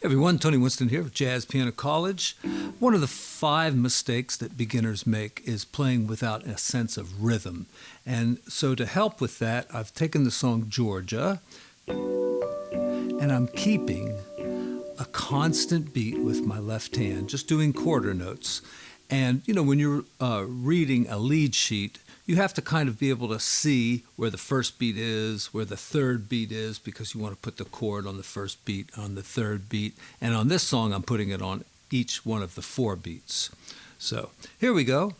Everyone, Tony Winston here with Jazz Piano College. One of the 5 mistakes that beginners make is playing without a sense of rhythm. And so to help with that, I've taken the song Georgia and I'm keeping a constant beat with my left hand, just doing quarter notes. And when you're reading a lead sheet, you have to kind of be able to see where the first beat is, where the third beat is, because you want to put the chord on the first beat, on the third beat. And on this song, I'm putting it on each one of the 4 beats. So here we go.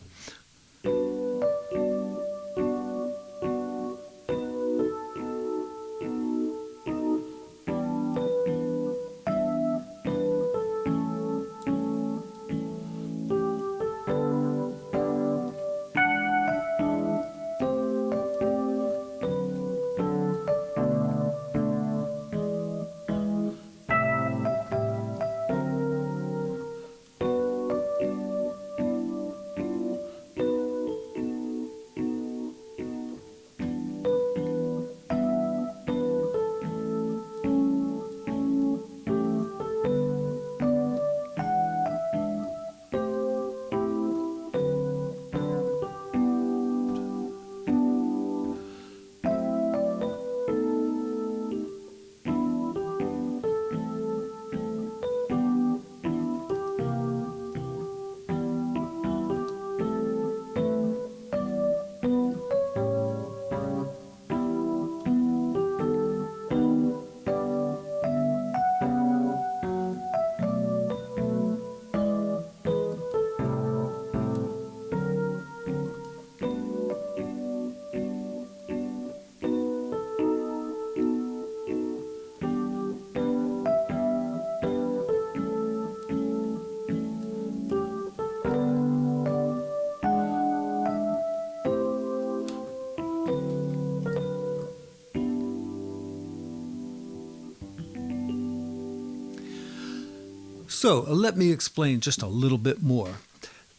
So let me explain just a little bit more.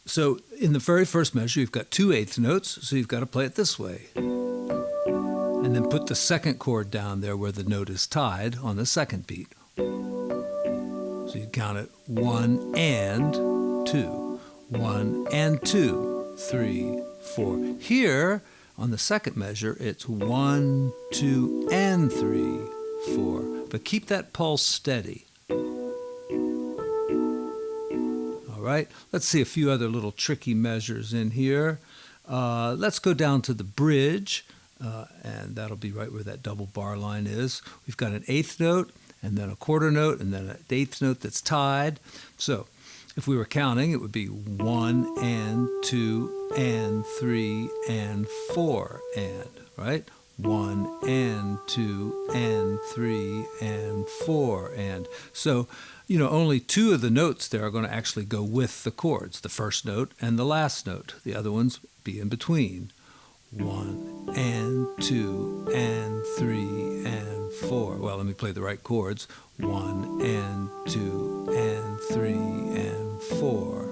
So in the very first measure, you've got 2 eighth notes, so you've got to play it this way. And then put the second chord down there where the note is tied on the second beat. So you count it 1 and 2, 1 and 2, 3, 4. Here, on the second measure, it's 1, 2, and 3, 4. But keep that pulse steady. All right, let's see a few other little tricky measures in here. Let's go down to the bridge, and that'll be right where that double bar line is. We've got an eighth note, and then a quarter note, and then an eighth note that's tied. So if we were counting, it would be 1 and 2 and 3 and 4 and, right? 1 and 2 and 3 and 4 and. So, only 2 of the notes there are going to actually go with the chords, the first note and the last note. The other ones be in between. 1 and 2 and 3 and 4. Well, let me play the right chords. 1 and 2 and 3 and 4.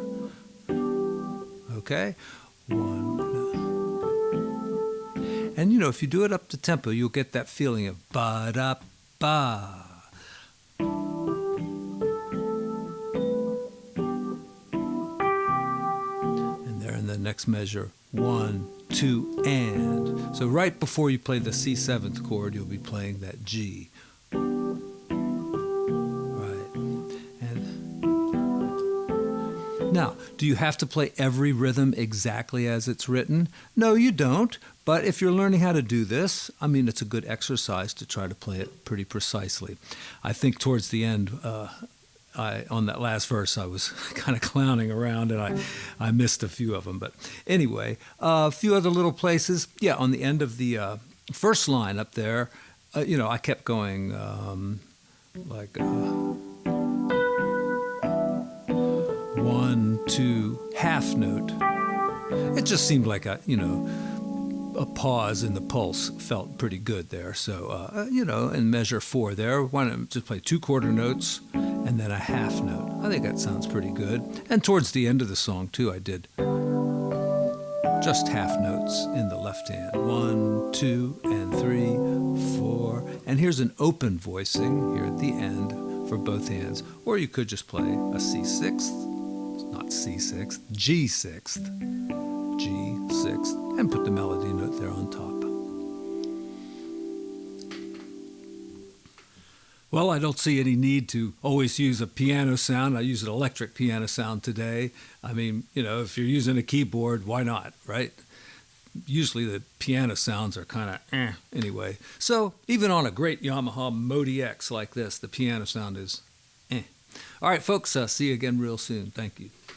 Okay? 1. And if you do it up to tempo, you'll get that feeling of ba-da-ba. Next measure, 1, 2, and. So right before you play the C7th chord, you'll be playing that G. Right. And now, do you have to play every rhythm exactly as it's written? No, you don't. But if you're learning how to do this, it's a good exercise to try to play it pretty precisely. I think towards the end, on that last verse, I was kind of clowning around and I missed a few of them. But anyway, a few other little places. Yeah, on the end of the first line up there, I kept going like 1, 2, half note. It just seemed like a pause in the pulse felt pretty good there. So, in measure 4 there, why don't just play 2 quarter notes and then a half note. I think that sounds pretty good. And towards the end of the song, too, I did just half notes in the left hand. 1, 2, and 3, 4. And here's an open voicing here at the end for both hands. Or you could just play a C6th, not C6th, G6th, G6th, and put the melody note there on top. Well, I don't see any need to always use a piano sound. I use an electric piano sound today. I mean, if you're using a keyboard, why not, right? Usually the piano sounds are kind of anyway. So even on a great Yamaha Modi X like this, the piano sound is eh. All right, folks, see you again real soon. Thank you.